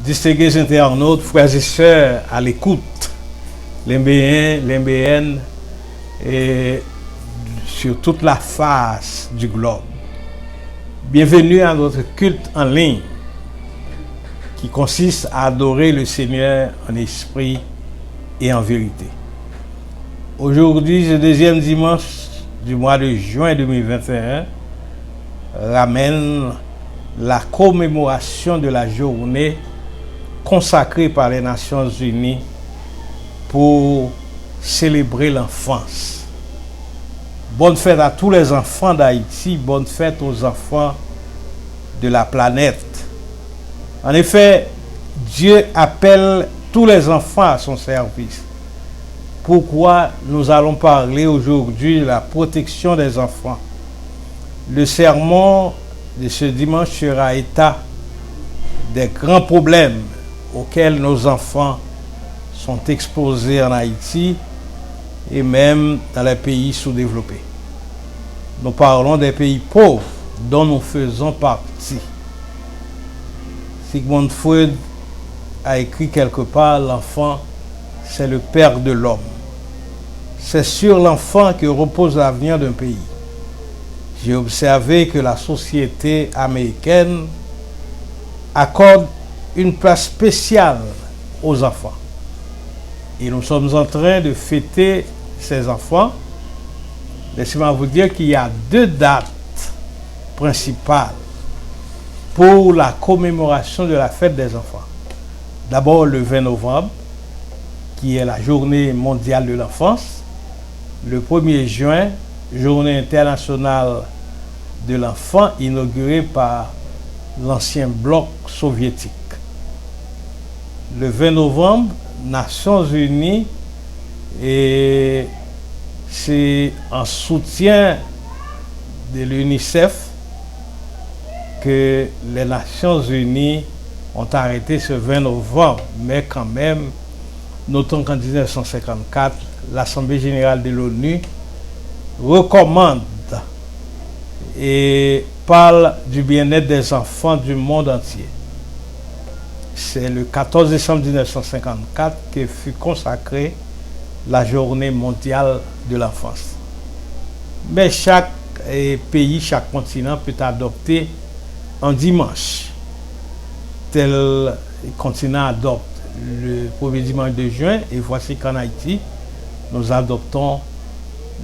distingués internautes, frères et sœurs à l'écoute, l'MBN, l'MBN et sur toute la face du globe. Bienvenue à notre culte en ligne qui consiste à adorer le Seigneur en esprit et en vérité. Aujourd'hui, le deuxième dimanche du mois de juin 2021 ramène la commémoration de la journée consacrée par les Nations Unies pour célébrer l'enfance. Bonne fête à tous les enfants d'Haïti, bonne fête aux enfants de la planète. En effet, Dieu appelle tous les enfants à son service. Pourquoi nous allons parler aujourd'hui de la protection des enfants? Le sermon de ce dimanche sera état des grands problèmes auxquels nos enfants sont exposés en Haïti et même dans les pays sous-développés. Nous parlons des pays pauvres dont nous faisons partie. Sigmund Freud a écrit quelque part, l'enfant, c'est le père de l'homme. C'est sur l'enfant que repose l'avenir d'un pays. J'ai observé que la société américaine accorde une place spéciale aux enfants. Et nous sommes en train de fêter ces enfants. Laissez-moi vous dire qu'il y a deux dates principales pour la commémoration de la fête des enfants. D'abord le 20 novembre, qui est la journée mondiale de l'enfance. Le 1er juin, journée internationale de l'enfant, inaugurée par l'ancien bloc soviétique. Le 20 novembre, Nations Unies, et c'est en soutien de l'UNICEF que les Nations Unies ont arrêté ce 20 novembre, mais quand même, notons qu'en 1954, l'Assemblée générale de l'ONU recommande et parle du bien-être des enfants du monde entier. C'est le 14 décembre 1954 que fut consacrée la journée mondiale de l'enfance. Mais chaque pays, chaque continent peut adopter un dimanche. Tel continent adopte le premier dimanche de juin, et voici qu'en Haïti, nous adoptons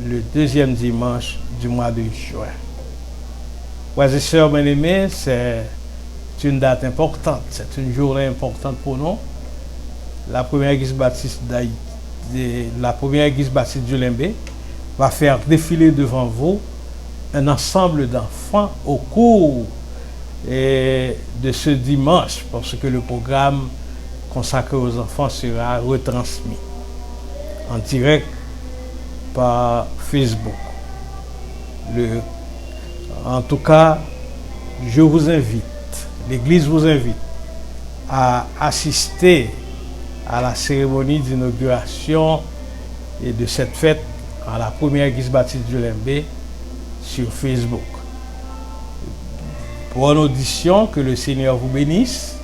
le deuxième dimanche du mois de juin. Frères et sœurs bien-aimés, c'est une date importante, c'est une journée importante pour nous. La première église baptiste d'Haïti, la première église baptiste du Limbé va faire défiler devant vous un ensemble d'enfants au cours de ce dimanche, parce que le programme consacré aux enfants sera retransmis en direct par Facebook. En tout cas, je vous invite, l'Église vous invite à assister à la cérémonie d'inauguration et de cette fête à la première église baptiste du Limbé sur Facebook. Bonne audition, que le Seigneur vous bénisse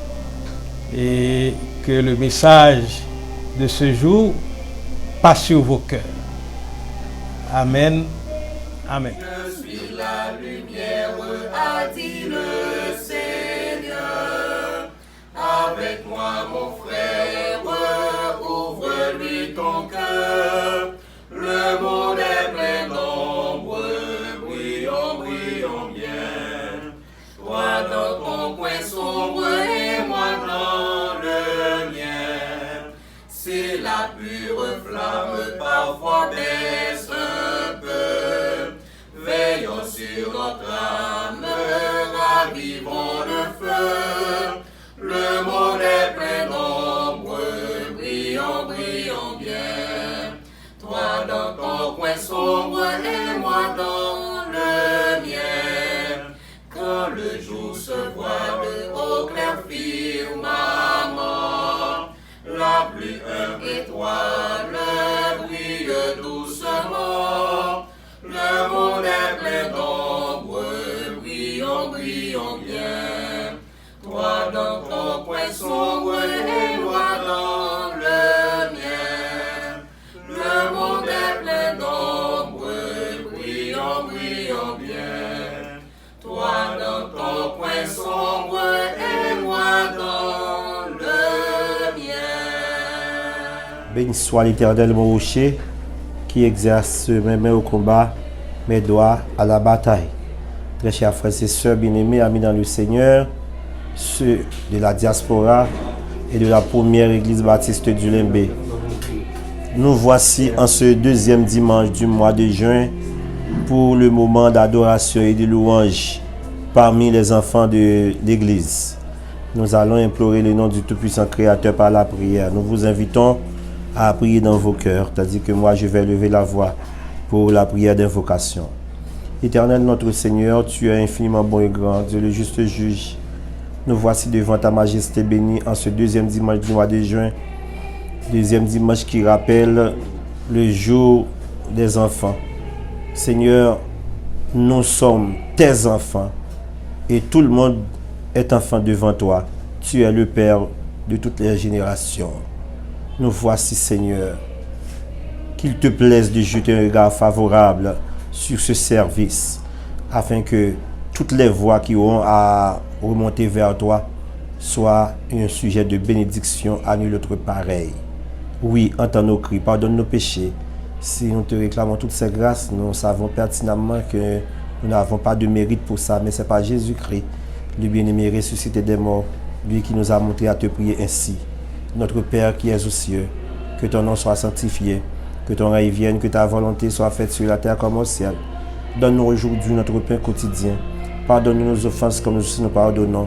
et que le message de ce jour passe sur vos cœurs. Amen. Amen. Je suis la lumière, a dit le Seigneur. Avec moi, mon frère, ouvre-lui ton cœur. Le monde est plein d'ombre, brillons bien. Toi dans ton coin sombre et moi dans le mien. Si la pure flamme parfois baisse un peu, veillons sur notre âme, ravivons le feu. Le monde est plein d'ombre, brillons bien. Toi dans ton coin sombre et moi dans le mien. Quand le jour se voile au clair firmament, la plus humble étoile brille doucement. Le monde est plein d'ombre, brillons bien. Toi dans ton coin sombre Béni soit l'Éternel, mon rocher, qui exerce mes mains au combat, mes doigts à la bataille. Très chers frères et sœurs bien-aimés, amis dans le Seigneur, ceux de la diaspora et de la première église baptiste du Limbé. Nous voici en ce deuxième dimanche du mois de juin pour le moment d'adoration et de louange parmi les enfants de l'église. Nous allons implorer le nom du Tout-Puissant Créateur par la prière. Nous vous invitons à prier dans vos cœurs, tandis que moi je vais lever la voix pour la prière d'invocation. Éternel notre Seigneur, tu es infiniment bon et grand, Dieu le juste juge. Nous voici devant ta majesté bénie en ce deuxième dimanche du mois de juin, deuxième dimanche qui rappelle le jour des enfants. Seigneur, nous sommes tes enfants et tout le monde est enfant devant toi. Tu es le Père de toutes les générations. Nous voici, Seigneur, qu'il te plaise de jeter un regard favorable sur ce service, afin que toutes les voix qui auront à remonter vers toi soient un sujet de bénédiction à nul autre pareil. Oui, entends nos cris, pardonne nos péchés. Si nous te réclamons toutes ces grâces, nous savons pertinemment que nous n'avons pas de mérite pour ça, mais c'est par Jésus-Christ, le bien-aimé ressuscité des morts, lui qui nous a montré à te prier ainsi. Notre Père qui es aux cieux, que ton nom soit sanctifié, que ton règne vienne, que ta volonté soit faite sur la terre comme au ciel. Donne-nous aujourd'hui notre pain quotidien. Pardonne-nous nos offenses comme nous aussi nous pardonnons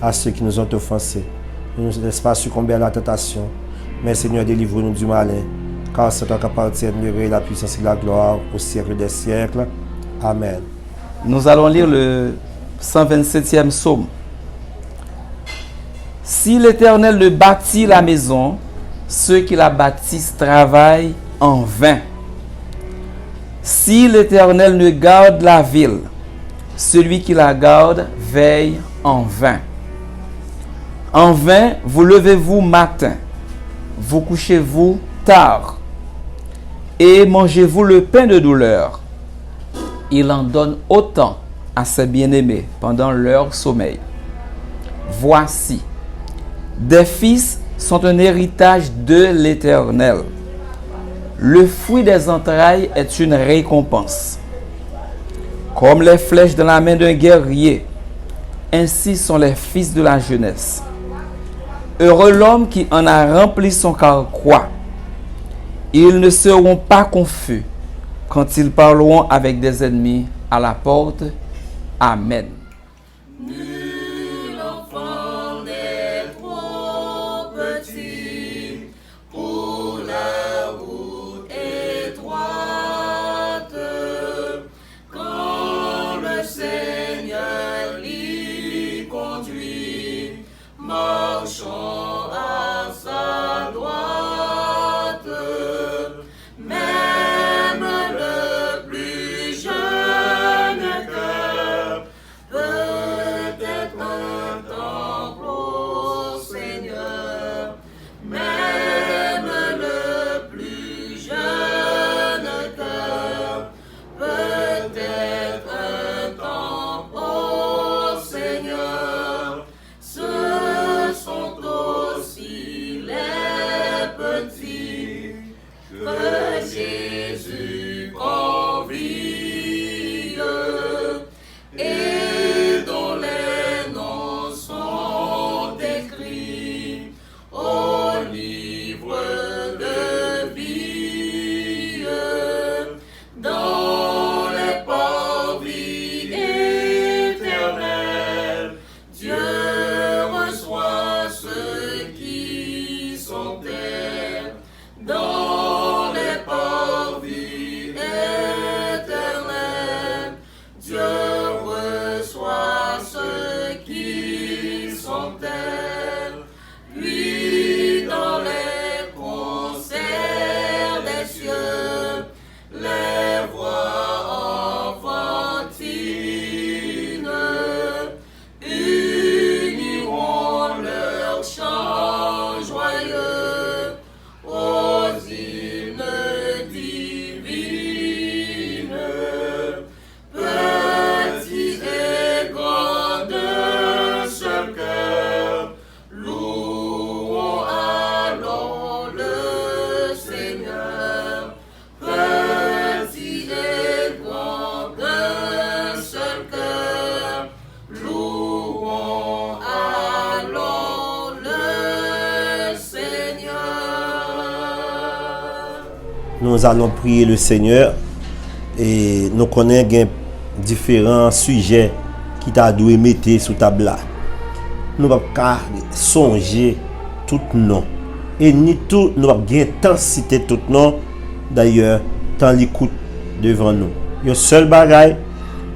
à ceux qui nous ont offensés. Ne nous laisse pas succomber à la tentation, mais Seigneur, délivre-nous du malin, car c'est toi qui appartiennent la puissance et la gloire au siècle des siècles. Amen. Nous allons lire le 127e psaume. Si l'Éternel ne bâtit la maison, ceux qui la bâtissent travaillent en vain. Si l'Éternel ne garde la ville, celui qui la garde veille en vain. En vain, vous levez-vous matin, vous couchez-vous tard, et mangez-vous le pain de douleur. Il en donne autant à ses bien-aimés pendant leur sommeil. Voici, des fils sont un héritage de l'Éternel. Le fruit des entrailles est une récompense. Comme les flèches dans la main d'un guerrier, ainsi sont les fils de la jeunesse. Heureux l'homme qui en a rempli son carquois. Ils ne seront pas confus quand ils parleront avec des ennemis à la porte. Amen. Nul enfant n'est trop petit pour la route étroite. Quand le Seigneur l'y conduit, marchant à sa droite, même le plus jeune cœur peut être un temple au Seigneur. Même le plus jeune cœur peut être un temple au Seigneur. Ce sont aussi les petits que Jésus convie et dont les noms sont écrits au livre de vie dans les parvis éternels. Dieu reçoit ceux qui sont terres dans les parvis éternels. Dieu reçoit ceux qui sont terres. Lui dans les concerts des cieux, les voix enfantines uniront leurs chants joyeux aux nous allons prier le Seigneur et nous connaissons différents sujets qui t'a dû mettre sous table là. Nous ne pouvons pas songer tout nom. Et ni tout, nous avons temps citer tout nom. D'ailleurs, tant l'écoute devant nous. Le seul bagaille,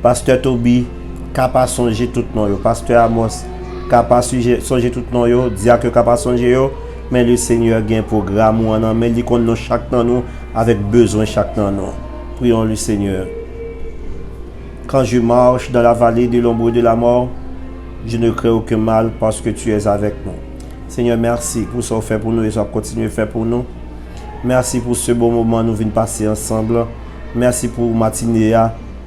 Pasteur Toby, capable songer tout nom. Pasteur Amos, capable songer tout nom. Diacre capable songer. Mais le Seigneur a un programme ou un mais il connaît chaque temps nous avec besoin chaque temps nous. Prions le Seigneur. Quand je marche dans la vallée de l'ombre de la mort, je ne crains aucun mal parce que tu es avec nous. Seigneur, merci pour ce que tu fait pour nous et ce que tu continues à faire pour nous. Merci pour ce beau moment que nous venons passer ensemble. Merci pour matinée.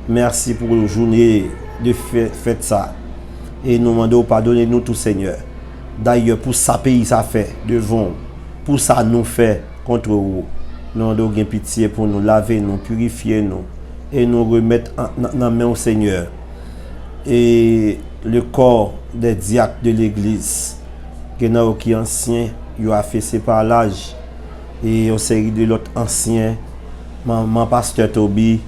Merci pour la journée de fête ça. Et nous demandons pardonnez-nous tout, Seigneur. D'ailleurs, pour ça pays ça fait devant, pour ça nous fait contre vous. Nous demandons pitié pour nous laver, nous purifier nous et nous remettre dans la main au Seigneur. Et le corps des diacres de l'église, qui est ancien, il a fait séparage et une série de l'autre ancien, maman pasteur Toby,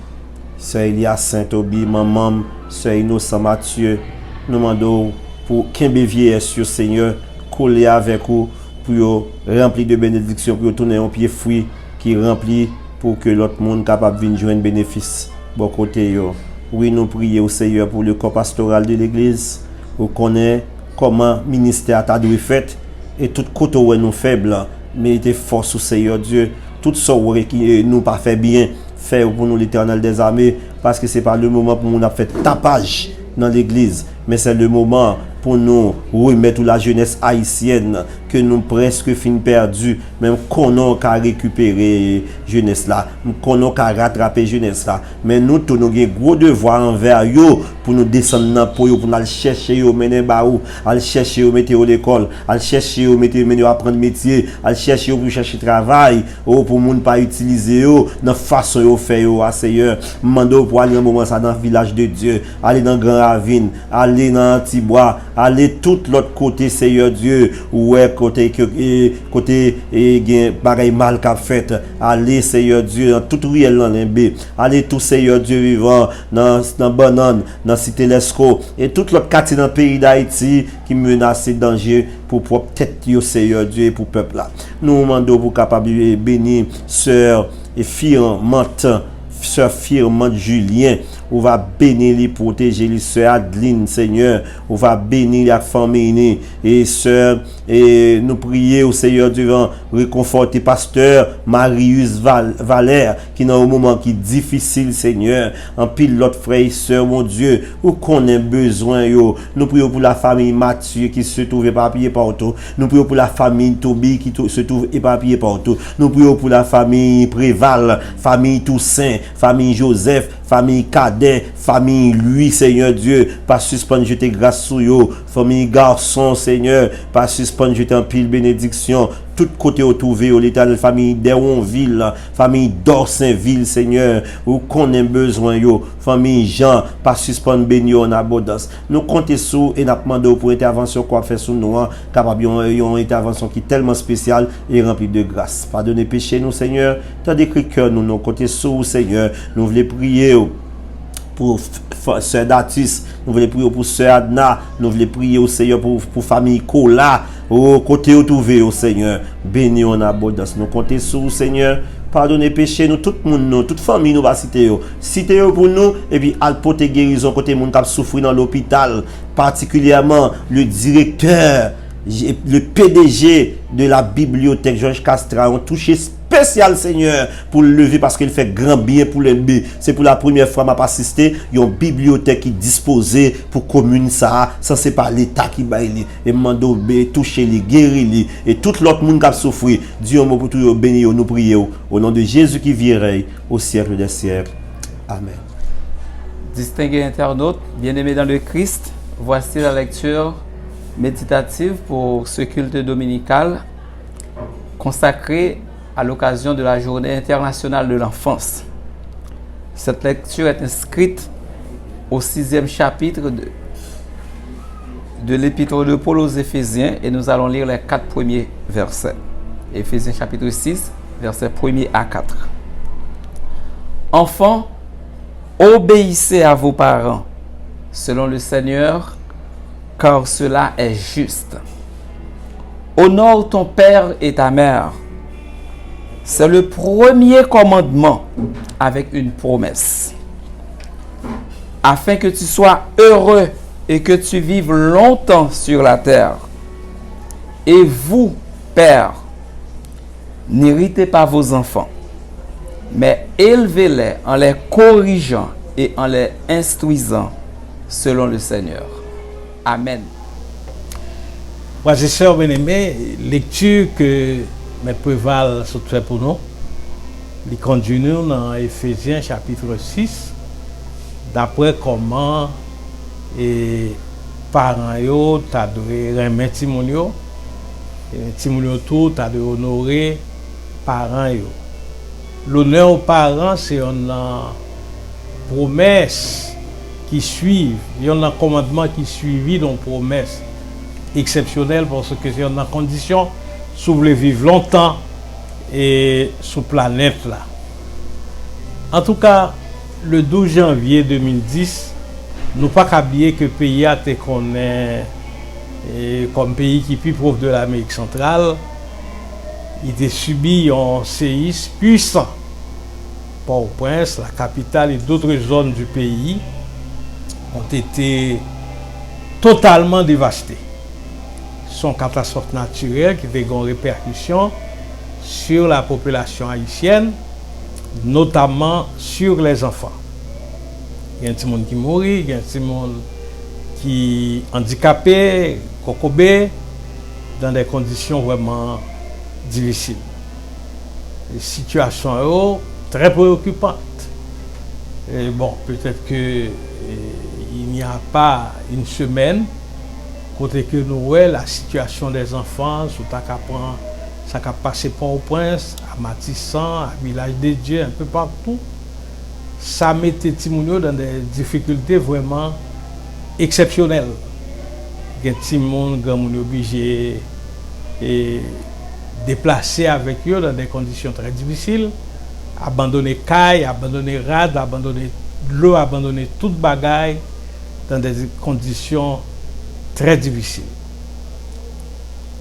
sœur Elia Saint Toby, maman sœur Innocent Mathieu, nous demandons pour qu'un bévier sur Seigneur, coller avec vous pour remplir de bénédictions, pour tourner un pied fruit qui remplit pour que l'autre monde capable de venir joindre bénéfice. Bon côté yo. Oui, nous prions au Seigneur pour le corps pastoral de l'église. Vous connaissez comment le ministère a dû fait et tout côté où nous faibles, mettez force au Seigneur Dieu. Tout ce qui nous pas fait bien, fait pour nous l'Éternel des armées, parce que c'est pas le moment pour nous faire tapage dans l'église, mais c'est le moment pour nous remettre la jeunesse haïtienne que nous presque fin perdu, même qu'on a qu'à récupérer jeunesse là, qu'on a qu'à rattraper jeunesse là, mais nous tous nous avons gros devoir envers eux pour nous descendre dans pour nous chercher eux mener baou, aller chercher eux mettre à l'école, aller chercher eux mettre mener apprendre métier, aller chercher eux pour chercher travail, pour monde pas utiliser eux dans façon yo faire eux à Seigneur, mando pour aller un moment ça dans le village de Dieu, aller dans Grand Ravine, aller dans Antibois, aller tout l'autre côté Seigneur Dieu, ouais côté bagaille mal qu'a fait, aller Seigneur Dieu dans toute ruelle dans Limbé, aller tout Seigneur Dieu vivant dans Banane, dans Cité Lesco et tout l'autre quartier dans le pays d'Haïti qui menace danger pour propre tête yo Seigneur Dieu et pour peuple là. Nous demandons pour capable bénir sœur et fille Martin, sœur Firmante Julien, on va bénir les protéger les sœurs Adeline Seigneur, on va bénir la famille et sœur et nous prier au Seigneur devant réconforter pasteur Marius Valère qui dans un moment qui est difficile Seigneur, en pile l'autre frère et sœur mon Dieu, où qu'on a besoin yo, nous prions pour la famille Mathieu qui se trouve éparpillée partout, nous prions pour la famille Toby qui se trouve éparpillée partout, nous prions pour la famille Préval, famille Toussaint, famille Joseph, famille Cadet, famille lui Seigneur Dieu, pas suspendre jeter grâce sur yo, famille garçon Seigneur, pas suspendre jeter en pile bénédiction, tout côté au trouvé au l'Éternel, famille Deronville, famille d'Orsainville Seigneur, où qu'on a besoin yo, famille Jean, pas suspendre béni en abondance. Nous comptons sur et nous demandons pour intervention qu'on fait sur nous, capable une intervention qui est tellement spéciale et remplie de grâce. Pardonnez péché nous Seigneur, t'as décrit cœur nous comptons sur Seigneur, nous voulons prier pour sœur Datis, nous voulons prier pour sœur Adna, nous voulons prier au Seigneur pour famille Kola, au côté au trouvé au Seigneur, béni en abondance. Nous comptons sur Seigneur, pardonnez péché nous, tout le monde, nous, toute famille nous va citer pour nous, et puis al porter guérison côté monde qui souffre dans l'hôpital, particulièrement le directeur, le PDG de la bibliothèque Georges Castra ont touché spécial Seigneur pour le lever parce qu'il fait grand bien pour l'NB. C'est pour la première fois m'a assisté une bibliothèque qui disposée pour commune ça c'est pas l'état qui baille et mando toucher les guérir et tout l'autre monde qui a souffert. Dieu mot pour tout bénir nous prions au nom de Jésus qui vit au siècle des siècles. Amen. Distingués internautes, bien-aimés dans le Christ, voici la lecture méditative pour ce culte dominical consacré à l'occasion de la Journée internationale de l'enfance. Cette lecture est inscrite au 6e chapitre de l'épître de Paul aux Éphésiens et nous allons lire les 4 premiers versets. Éphésiens chapitre 6, versets 1er à 4. Enfants, obéissez à vos parents, selon le Seigneur, car cela est juste. Honore ton père et ta mère. C'est le premier commandement avec une promesse, afin que tu sois heureux et que tu vives longtemps sur la terre. Et vous, pères, n'irritez pas vos enfants, mais élevez-les en les corrigeant et en les instruisant selon le Seigneur. Amen. Frères et sœurs bien-aimés, lecture que M. Préval a fait pour nous, il conduit nous dans Éphésiens chapitre 6, d'après comment les parents yo t'a dû remettre Timounio, et Timounio tout t'a dû honorer parents yo. L'honneur aux parents, c'est une promesse qui suit, il y a un commandement qui suit d'une promesse exceptionnelle parce que c'est une condition si vous voulez vivre longtemps et sur planète là. En tout cas, le 12 janvier 2010, nous pas oublier que le pays a été connu comme pays qui est plus proche de l'Amérique centrale. Il a subi un séisme puissant. Port-au-Prince, la capitale et d'autres zones du pays ont été totalement dévastées. Ce sont catastrophes naturelles qui ont des répercussions sur la population haïtienne, notamment sur les enfants. Il y a un petit monde qui mourit, il y a un petit monde qui est handicapé, cocobé, dans des conditions vraiment difficiles. Les situations très préoccupantes. Et bon, peut-être qu'il n'y a pas une semaine côté que nous voyons la situation des enfants, ça a passé Port-au-Prince, à Matissan, à Village des Dieux, un peu partout. Ça mettait Timounio dans des difficultés vraiment exceptionnelles. Il y a des gens qui sont obligés de déplacer avec eux dans des conditions très difficiles, abandonner caille, abandonner rade, abandonner l'eau, abandonner toute bagaille dans des conditions très difficiles.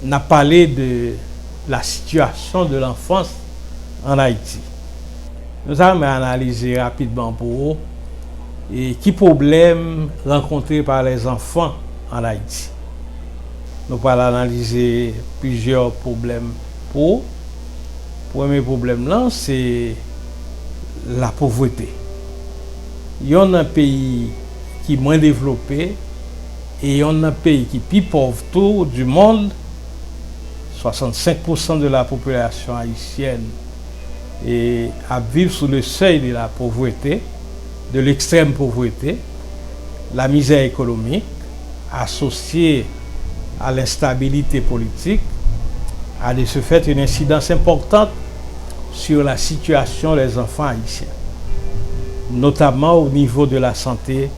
On a parlé de la situation de l'enfance en Haïti. Nous allons analyser rapidement pour vous et qui problèmes rencontrés par les enfants en Haïti. Nous allons analyser plusieurs problèmes pour. Le premier problème là, c'est la pauvreté. Il y a un pays qui est moins développé et il y a un pays qui est plus pauvre tout du monde. 65% de la population haïtienne et à vivre sous le seuil de la pauvreté, de l'extrême pauvreté, la misère économique associée à l'instabilité politique a de ce fait une incidence importante sur la situation des enfants haïtiens, notamment au niveau de la santé,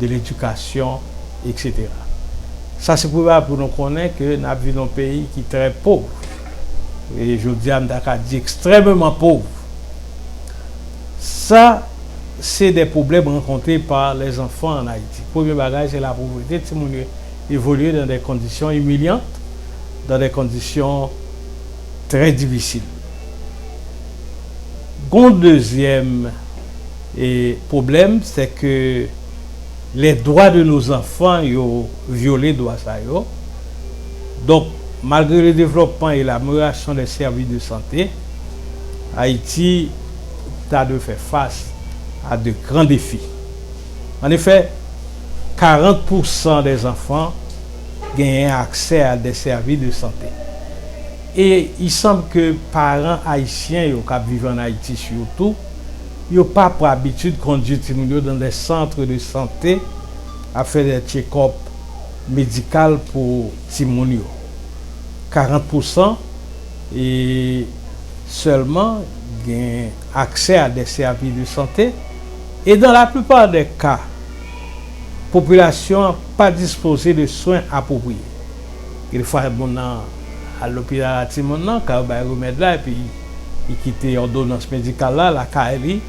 de l'éducation, etc. Ça, c'est pour nous connaître que nous vivons dans un pays qui est très pauvre. Et je dis à dit extrêmement pauvre. Ça, c'est des problèmes rencontrés par les enfants en Haïti. Le premier bagage, c'est la pauvreté. Ils évoluent dans des conditions humiliantes, dans des conditions très difficiles. Le deuxième problème, c'est que les droits de nos enfants ont violé les droits. Donc, malgré le développement et l'amélioration des services de santé, Haïti a de faire face à de grands défis. En effet, 40% des enfants gagnent accès à des services de santé. Et il semble que les parents haïtiens qui vivent en Haïti surtout, ils n'ont pas pour habitude de conduire dans des centres de santé à faire des check-up médicaux pour Timounio. 40% et seulement gagnent accès à des services de santé. Et dans la plupart des cas, la population n'a pas disposé de soins appropriés. Il faut aller à l'hôpital Timounio, quand il y a un remède là, et puis il quitte l'ordonnance médicale là, la KLI,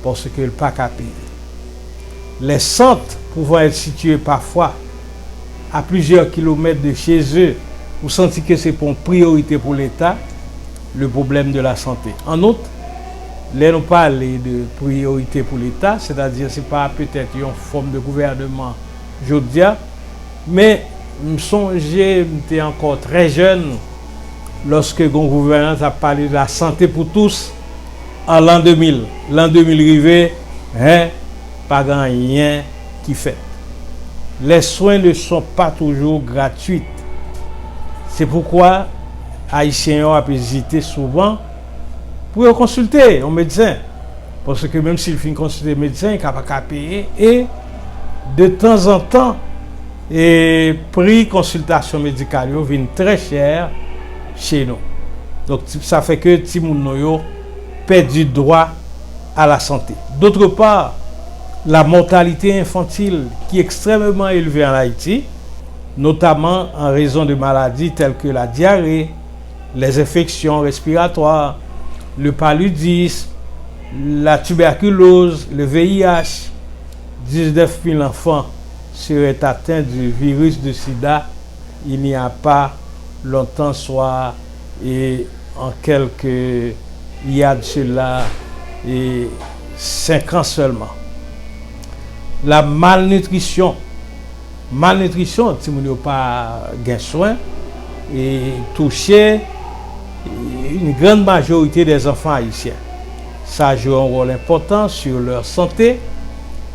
parce que le pas qu'à payer. Les centres pouvant être situés parfois à plusieurs kilomètres de chez eux, vous sentez que c'est pour une priorité pour l'État, le problème de la santé. En outre, là nous parlons de priorité pour l'État, c'est-à-dire c'est pas peut-être une forme de gouvernement, je dis, mais je me songeais, j'étais encore très jeune, lorsque le gouvernement a parlé de la santé pour tous en l'an 2000. L'an 2000 arrivé, pas grand rien qui fait. Les soins ne sont pas toujours gratuits. C'est pourquoi Haïtiens ont hésité souvent pour consulter un médecin. Parce que même s'il finit consulter un médecin, il n'a pas qu'à payer. Et de temps en temps, et prix consultation médicale vient très cher chez nous. Donc ça fait que Timoun perd du droit à la santé. D'autre part, la mortalité infantile qui est extrêmement élevée en Haïti, notamment en raison de maladies telles que la diarrhée, les infections respiratoires, le paludisme, la tuberculose, le VIH. 19 000 enfants seraient atteints du virus de sida il n'y a pas longtemps, soit et en quelques, il y a de cela et 5 ans seulement. La malnutrition, si vous n'avez pas de soin, et toucher une grande majorité des enfants haïtiens. Ça joue un rôle important sur leur santé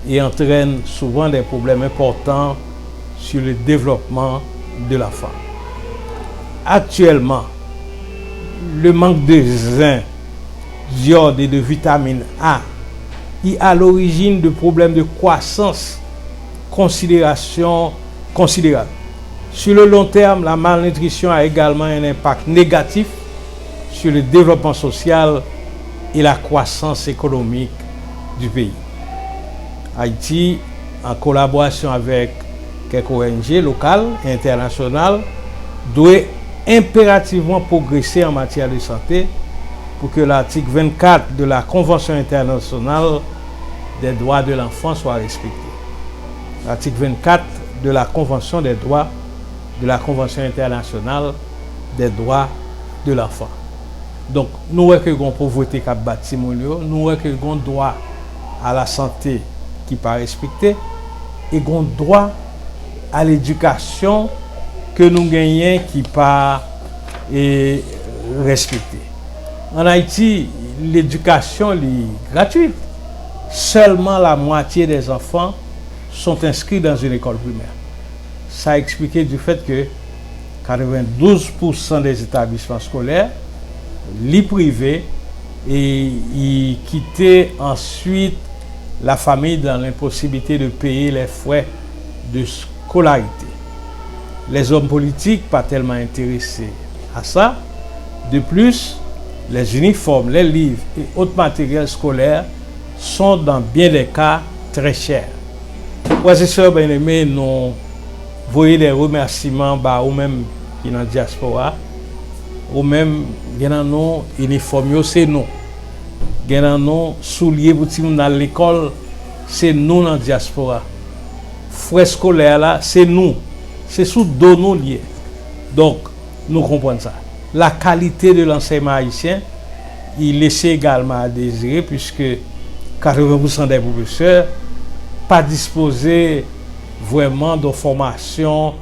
et entraîne souvent des problèmes importants sur le développement de la femme. Actuellement, le manque de zinc, d'iode et de vitamine A est à l'origine de problèmes de croissance considérable. Sur le long terme, la malnutrition a également un impact négatif sur le développement social et la croissance économique du pays. Haïti, en collaboration avec quelques ONG locales et internationales, doit impérativement progresser en matière de santé pour que l'article 24 de la Convention internationale des droits de l'enfant soit respecté. L'article 24 de la Convention des droits de la Convention internationale des droits de l'enfant. Donc, nous avons une pauvreté qui a bâti, nous avons un droit à la santé qui n'est pas respecté et un droit à l'éducation que nous gagnons qui n'est pas respecté. En Haïti, l'éducation est gratuite. Seulement la moitié des enfants sont inscrits dans une école primaire. Ça a expliqué du fait que 92% des établissements scolaires, les privés, et ils quittaient ensuite la famille dans l'impossibilité de payer les frais de scolarité. Les hommes politiques pas tellement intéressés à ça. De plus, les uniformes, les livres et autres matériels scolaires sont dans bien des cas très chers. Frères et sœurs bien-aimés, nous voyons des remerciements aux mêmes qui sont dans la diaspora, ou même nos uniformes, c'est nous. Nos souliers pour dans l'école, c'est nous dans la diaspora. Frais scolaires là, c'est nous. C'est sous dos nous liés. Donc, nous comprenons ça. La qualité de l'enseignement haïtien, il laisse également à désirer, puisque 80% des professeurs pas disposés vraiment de formation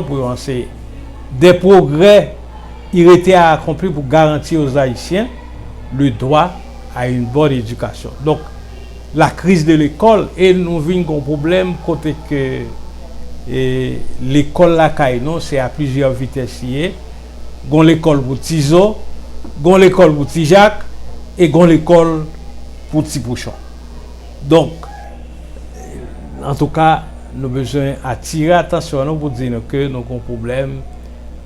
pour enseigner. Des progrès il était accompli pour garantir aux Haïtiens le droit à une bonne éducation. Donc, la crise de l'école, et nous vivons un problème côté que l'école la Kaino, c'est à plusieurs vitesses. Gon l'école pour Tizo, gon l'école pour Tijac, et gon l'école pour Tipouchon. Donc, en tout cas, nous avons besoin d'attirer attention à nous pour dire que nous avons un problème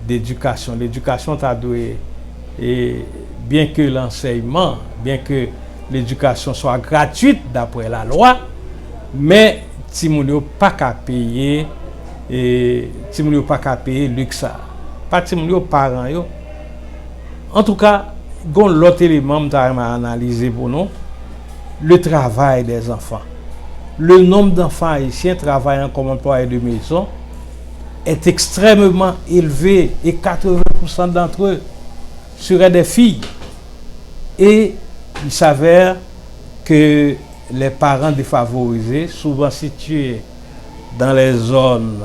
d'éducation. L'éducation t'a doué, et bien que l'enseignement, bien que l'éducation soit gratuite d'après la loi, mais si nous n'avons pas qu'à payer, luxe, pas si nous parents. En tout cas, gon l'autre élément que analysé pour nous, le travail des enfants. Le nombre d'enfants haïtiens travaillant comme employés de maison est extrêmement élevé et 80% d'entre eux seraient des filles. Et il s'avère que les parents défavorisés, souvent situés dans les zones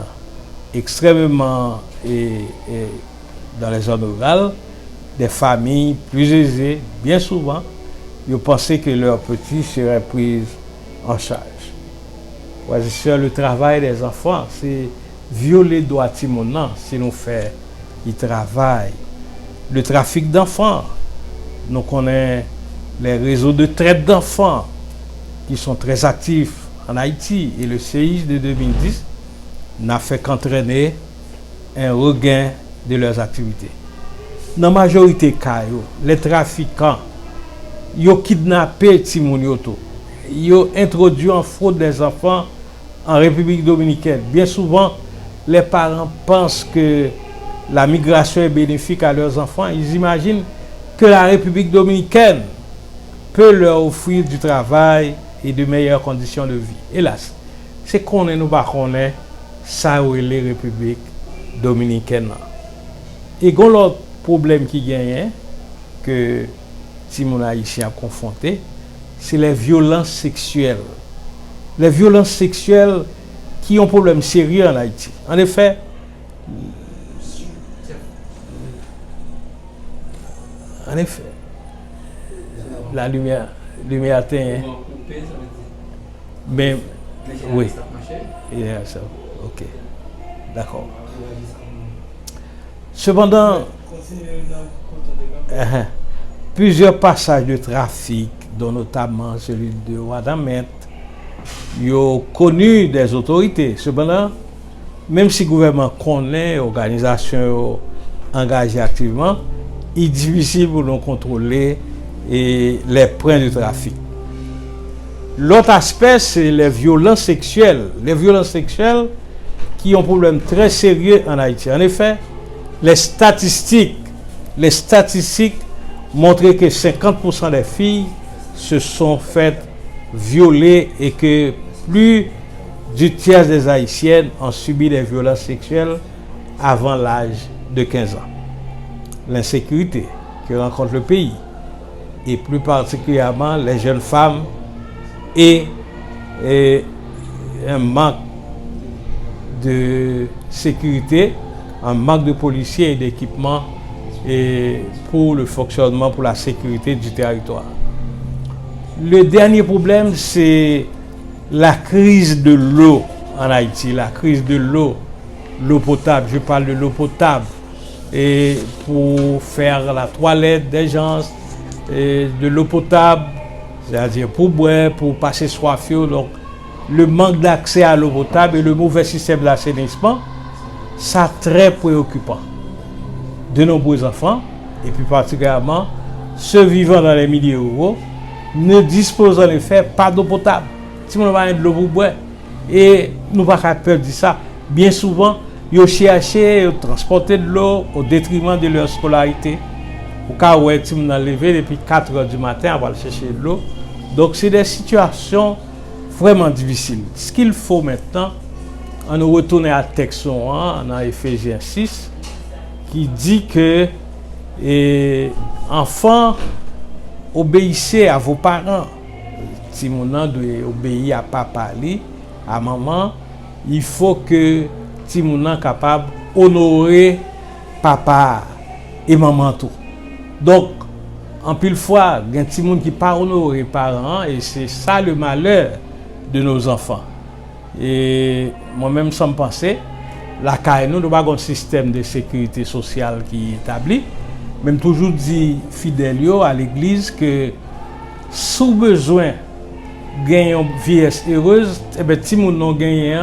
extrêmement et dans les zones rurales, des familles plus aisées, bien souvent, ils pensaient que leurs petits seraient pris en charge. Ouais, le travail des enfants, c'est violer le droit de mon si nous faisons le travail. Le trafic d'enfants, nous connaissons les réseaux de traite d'enfants qui sont très actifs en Haïti et le CIJ de 2010 n'a fait qu'entraîner un regain de leurs activités. Dans la majorité des cas, les trafiquants ils ont kidnappé les petits. Ils ont introduit en fraude des enfants en République dominicaine. Bien souvent, les parents pensent que la migration est bénéfique à leurs enfants. Ils imaginent que la République dominicaine peut leur offrir du travail et de meilleures conditions de vie. Hélas, c'est qu'on ne nous pas connaît ça où est la République dominicaine. Et l'autre problème qui gagne que si mon haïtien a confronté, c'est les violences sexuelles. Les violences sexuelles qui ont un problème sérieux en Haïti. En effet, la lumière atteint. Mais oui. Ça. Ok. D'accord. Cependant, plusieurs passages de trafic, dont notamment celui de Wadamet, ils ont connu des autorités. Cependant, même si le gouvernement connaît l'organisation engagée activement, il est difficile pour nous contrôler les points de trafic. L'autre aspect, c'est les violences sexuelles. Les violences sexuelles qui ont un problème très sérieux en Haïti. En effet, les statistiques montrent que 50% des filles se sont faites violer et que plus du tiers des Haïtiennes ont subi des violences sexuelles avant l'âge de 15 ans. L'insécurité que rencontre le pays, et plus particulièrement les jeunes femmes, et un manque de sécurité, un manque de policiers et d'équipements pour le fonctionnement, pour la sécurité du territoire. Le dernier problème, c'est la crise de l'eau en Haïti, la crise de l'eau potable. Je parle de l'eau potable et pour faire la toilette des gens, et de l'eau potable, c'est-à-dire pour boire, pour passer soif. Donc, le manque d'accès à l'eau potable et le mauvais système d'assainissement, ça très préoccupant. De nombreux enfants, et plus particulièrement ceux vivant dans les milieux ruraux, ne disposent en effet pas d'eau potable. Si on va de l'eau pour boire, et nous ne pouvons pas peur de ça, bien souvent, ils cherchent à transporter de l'eau au détriment de leur scolarité. Au cas où ils sont levés depuis 4 h du matin, on va aller chercher de l'eau. Donc, c'est des situations vraiment difficiles. Ce qu'il faut maintenant, on nous retourne à texte 1 dans Éphésiens 6, qui dit que enfants, obéissez à vos parents. Si mon nom doit obéir à papa, à maman, il faut que si mon nom capable honorer papa et maman tout. Donc, en pile fois, il y a des gens qui ne pas honorer les parents et c'est ça le malheur de nos enfants. Et moi-même, sans me penser, la CAE, nous avons un système de sécurité sociale qui est établi. Même toujours dit fidèle à l'église que sous besoin de gagner une vieillesse heureuse, si nous avons gagné,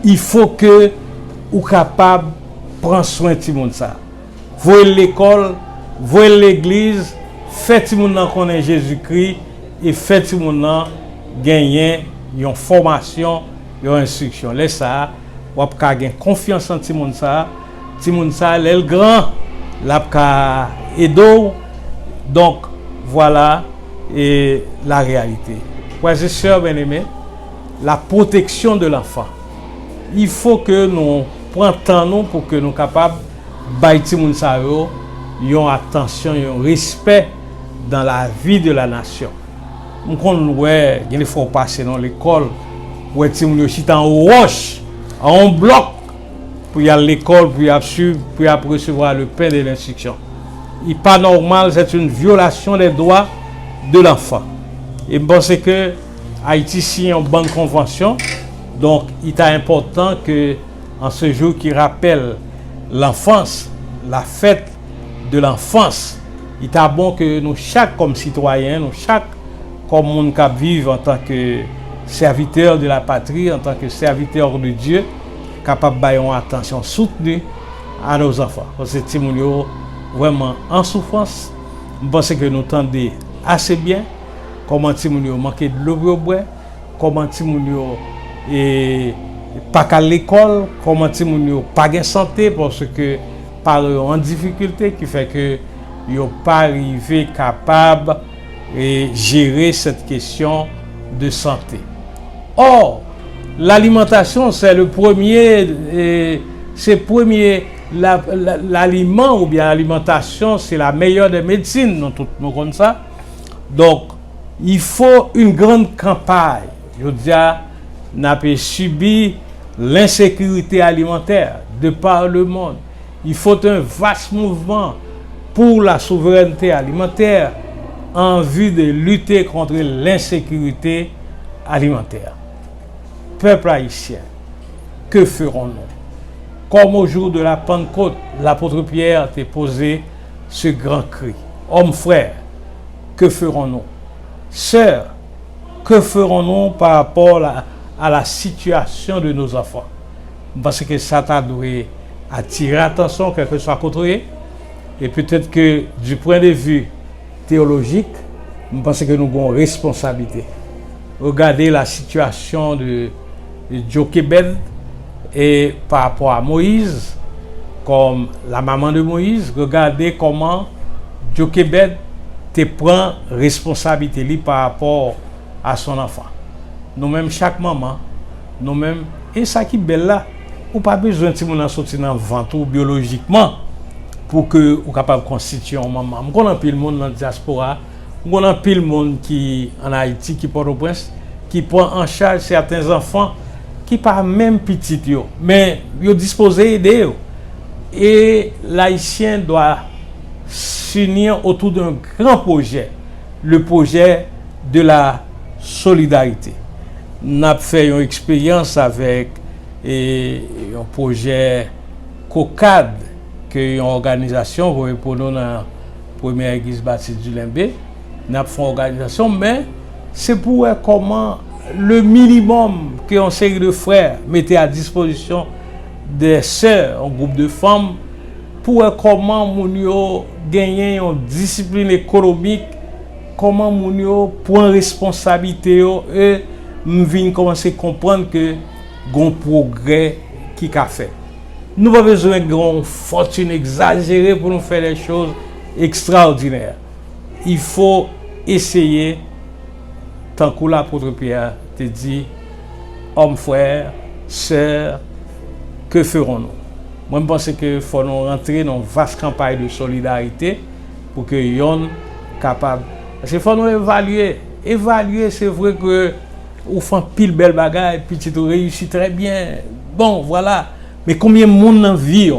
il faut que vous soyez capable de prendre soin de tout ça. Voyez l'école, voyez l'église, faites tout le monde connaître Jésus-Christ et faites tout le monde gagner une formation, une instruction. Laissez ça, vous avez gagner confiance en tout le monde ça, l'aile grand, l'apka edo Donc, voilà et la réalité. Frères et sœurs bien-aimés, la protection de l'enfant. Il faut que nous prenions temps pour que nous soyons capables de bâtir une attention, un respect dans la vie de la nation. Nous connaissons, il faut passer dans l'école, où nous sommes en roche, en bloc, pour y aller à l'école, pour y recevoir le pain de l'instruction. Il n'est pas normal, c'est une violation des droits de l'enfant. Et je pense que Haïti signe une bonne convention, donc il est important que, en ce jour qui rappelle l'enfance, la fête de l'enfance, il est bon que nous, chaque comme citoyens, nous, chaque comme monde qui vit en tant que serviteur de la patrie, en tant que serviteur de Dieu, capable de une attention soutenue à nos enfants. Parce que si nous sommes vraiment en souffrance, je pense que nous entendons assez bien comment si nous manquons de l'eau au bois, comment si nous pas qu'à l'école, comment si nous pas de santé parce que par en difficulté qui fait que ils pas arrivé capable de gérer cette question de santé. Or, l'alimentation c'est le premier l'aliment ou bien l'alimentation c'est la meilleure des médecines, nous tout nous connaissons ça. Donc, il faut une grande campagne. Je veux dire, on a subi l'insécurité alimentaire de par le monde. Il faut un vaste mouvement pour la souveraineté alimentaire en vue de lutter contre l'insécurité alimentaire. Peuple haïtien, que ferons-nous? Comme au jour de la Pentecôte, l'apôtre Pierre t'a posé ce grand cri. Hommes frères, que ferons-nous? Sœurs, que ferons-nous par rapport à la situation de nos enfants? Parce que ça t'a dû attirer l'attention, quel que soit côté. Et peut-être que du point de vue théologique, je pense que nous avons une responsabilité. Regardez la situation de Jochebed et par rapport à Moïse, comme la maman de Moïse, regardez comment Jochebed te prend responsabilité par rapport à son enfant. Nous-mêmes, chaque maman, nous-mêmes, et ça qui est belle là, ou pas besoin de nous sortir dans le ventre biologiquement pour que vous capable de constituer une maman. Nous connaissons pile monde dans la diaspora, nous connaissons pile monde qui en Haïti, qui Port-au-Prince, qui prend en charge certains enfants qui pas même petits mais ils disposés aider. Et l'haïtien doit s'unir autour d'un grand projet, le projet de la solidarité. Nous avons fait une expérience avec un projet COCAD, qui est une organisation pour nous dans la première église baptiste du Limbé. Nous avons fait une organisation, mais c'est pour voir comment le minimum qu'une série de frères mettait à disposition des sœurs, un groupe de femmes, pour voir comment nous gagner une discipline économique, comment nous prendre responsabilité et nous commencer à comprendre que un progrès qui a fait. Nous n'avons pas besoin d'une fortune exagérée pour nous faire des choses extraordinaires. Il faut essayer, tant que l'apôtre Pierre te dit, hommes, frères, sœurs, que ferons-nous? Moi, je pense qu'il faut nous rentrer dans une vaste campagne de solidarité pour que nous soyons capables. Parce qu'il faut nous évaluer. Évaluer, c'est vrai que vous faites pile belle bagaille, puis tu réussis très bien. Bon, voilà. Mais combien de monde dans la vie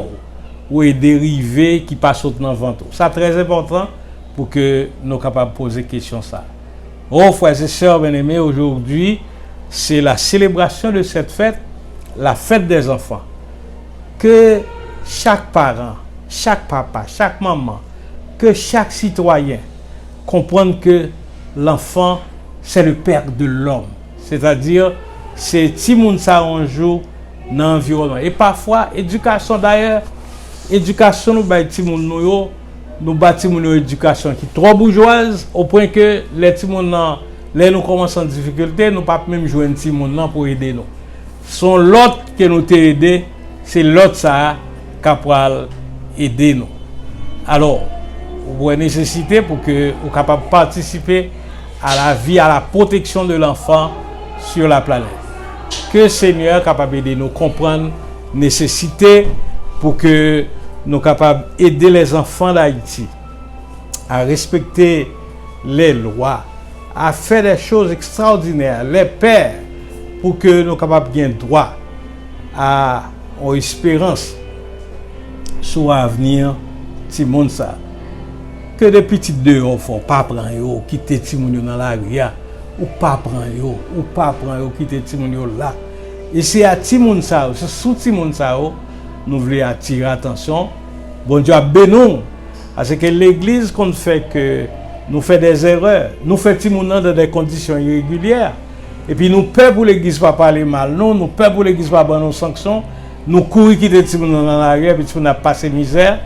ou est dérivé qui passe dans le ventre? C'est très important pour que nous soyons capables de poser question ça. Oh, frères et sœurs bien-aimés, aujourd'hui, c'est la célébration de cette fête, la fête des enfants. Que chaque parent, chaque papa, chaque maman, que chaque citoyen comprenne que l'enfant, c'est le père de l'homme. C'est-à-dire, c'est tout le monde ça un jour dans l'environnement. Et parfois, éducation d'ailleurs, éducation nous bâtit nous bâtissons une éducation qui est trop bourgeoise au point que les petits monde là nous commençons en difficulté, nous pas même jouer un petit monde pour aider nous. Son l'autre que nous t'aider, c'est l'autre ça qui va aider nous. Alors, ou nécessité pour que vous capable de participer à la vie, à la protection de l'enfant sur la planète. Que le Seigneur capable de nous comprendre nécessité pour que nous capables d'aider les enfants d'Haïti à respecter les lois, à faire des choses extraordinaires, les pères, pour que nous capables de gagner droit à une espérance sur l'avenir de monde ça. Que des petits deux enfants pas prendre yo quitter ti moun yo dans la rue ou pas prendre yo quitter ti moun yo là. Et c'est à ti moun ça, c'est sous ti moun ça nous voulons attirer attention. Bon Dieu a béni parce que l'église qu'on fait que nous fait des erreurs, nous fait ti moun dans des conditions irrégulières et puis nous peur pour l'église pas parler mal, non, nous peur pour l'église pas prendre nos sanctions, nous courir quitter ti moun dans la rue puis on a passé misère.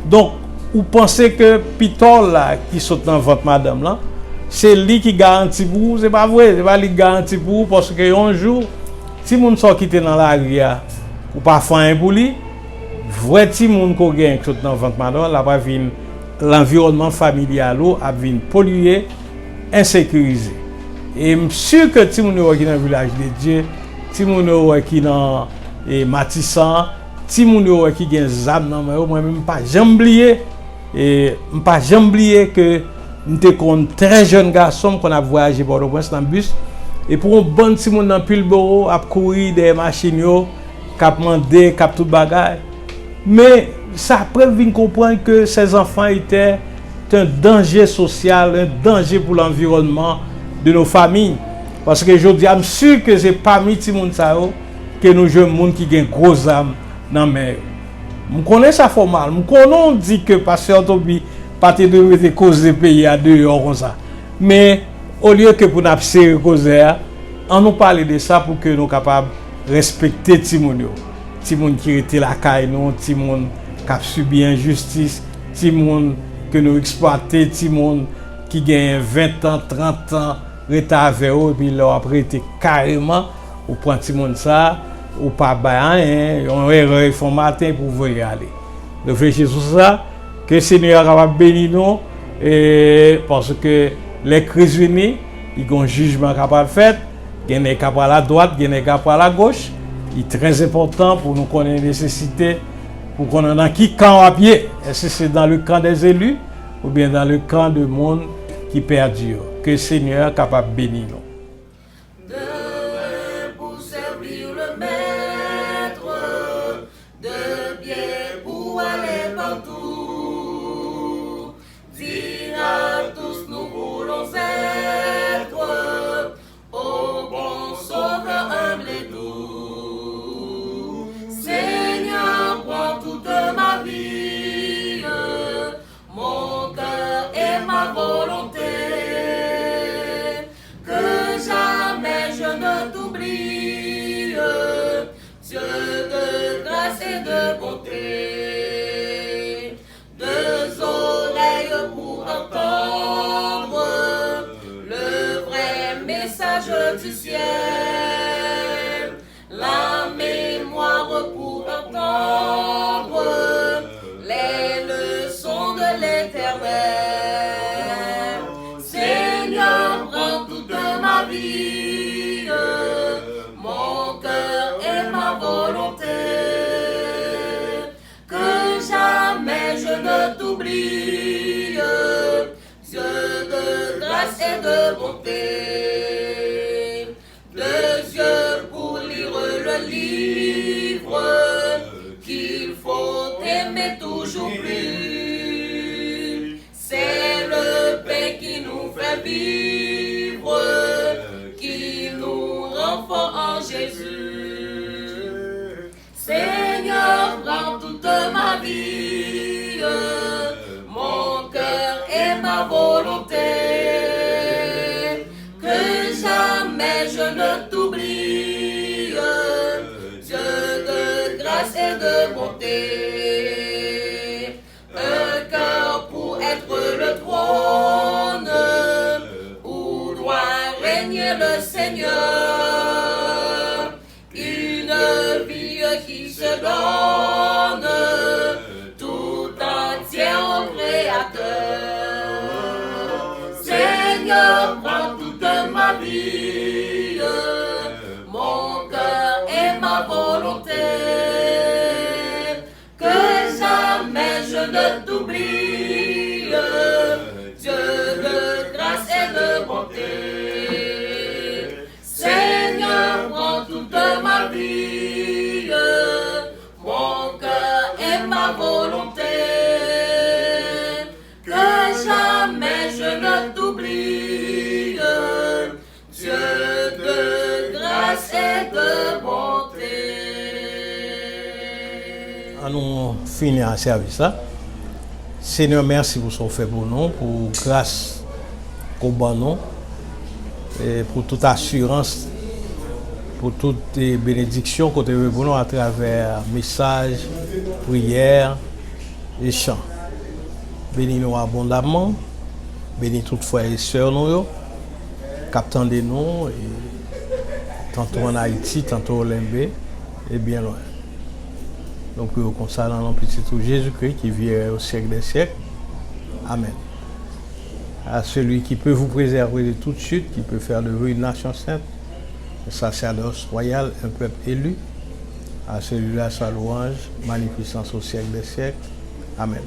Donc ou pensez que Pitol là qui saute dans votre madame là, c'est lui qui garantit pour vous, c'est pas vrai, c'est pas lui qui garantit pour vous parce que un jour si moun sort quitter dans la rue ou pas faire un pour lui, vrai ti moun ko gagne qui saute dans votre madame là va venir l'environnement familial ou a venir polluer, insécurisé. Et je suis sûr que ti moun qui dans le village de Dieu, ti moun qui dans Matissan, ti moun qui gagne zam nan mais moi même pas jamais oublier. Et je n'ai pas jamais oublié que nous étions un très jeune garçon qu'on a voyagé pour le Prince dans le bus. Et pour un bon petit monde dans Pilboro, à courir des machines, à demander, à tout bagage. Mais ça après vient comprendre que ces enfants étaient un danger social, un danger pour l'environnement de nos familles. Parce que je dis, je suis sûr que ce n'est pas parmi les gens que nous jeunes qui ont gros âmes dans la mer. Je connais ça formal. Je connais dit que pasteur Tobi parti de mettre cause de pays à dehors comme ça. Mais au lieu que pour nous serrer causer, on nous parle de ça pour que nous soyons capables de respecter Timoun. Timoun qui était la caille, Timoun qui a subi injustice, Timoun que nous exploitons, Timoun qui gagne 20 ans, 30 ans, retard avec eux, et puis là après été carrément, ou prend Timoun ça. Ou pas rien, on erreur font matin pour vous y aller. Réfléchissez sur ça, que le Seigneur va bénir nous, parce que les chrétiens, ils ont un jugement capable de faire, il y en a capable à la droite, il y en a capable à la gauche. Il est très important pour nous connaître les nécessités, pour qu'on ait dans qui camp à pied. Est-ce que c'est dans le camp des élus ou bien dans le camp du monde qui perdure? Que le Seigneur est capable de bénir nous. Du ciel, la mémoire pour entendre les leçons de l'Éternel. Seigneur, prends toute ma vie, mon cœur et ma volonté, que jamais je ne t'oublie, Dieu de grâce et de bonté. Qu'il faut aimer toujours plus. C'est le pain qui nous fait vivre, qui nous rend fort en Jésus. Seigneur, prends toute ma vie, mon cœur et ma volonté, que jamais je ne t'oublie, et de bonté, un cœur pour être le trône où doit régner le Seigneur, une vie qui se donne, tout t'oublie. Mon cœur et ma volonté. Que jamais je ne t'oublie. Dieu de grâce et de bonté. Seigneur, prends toute ma vie. Mon cœur et ma volonté. Que jamais je ne t'oublie. Dieu de grâce et de bonté. Nous finir un service là. Seigneur, merci pour ce que vous faites pour nous, pour grâce qu'on bat nous, et pour toute assurance, pour toutes les bénédictions qu'on te pour nous à travers messages, prières et chants. Bénis-nous abondamment, bénis toutes frères et sœurs nous, captant de nous, et tantôt en Haïti, tantôt au Limbé, et bien loin. Donc, comme ça, dans le petit tout Jésus-Christ qui vit au siècle des siècles. Amen. À celui qui peut vous préserver de toute chute, qui peut faire de vous une nation sainte, un sacerdoce royal, un peuple élu, à celui-là sa louange, magnificence au siècle des siècles. Amen.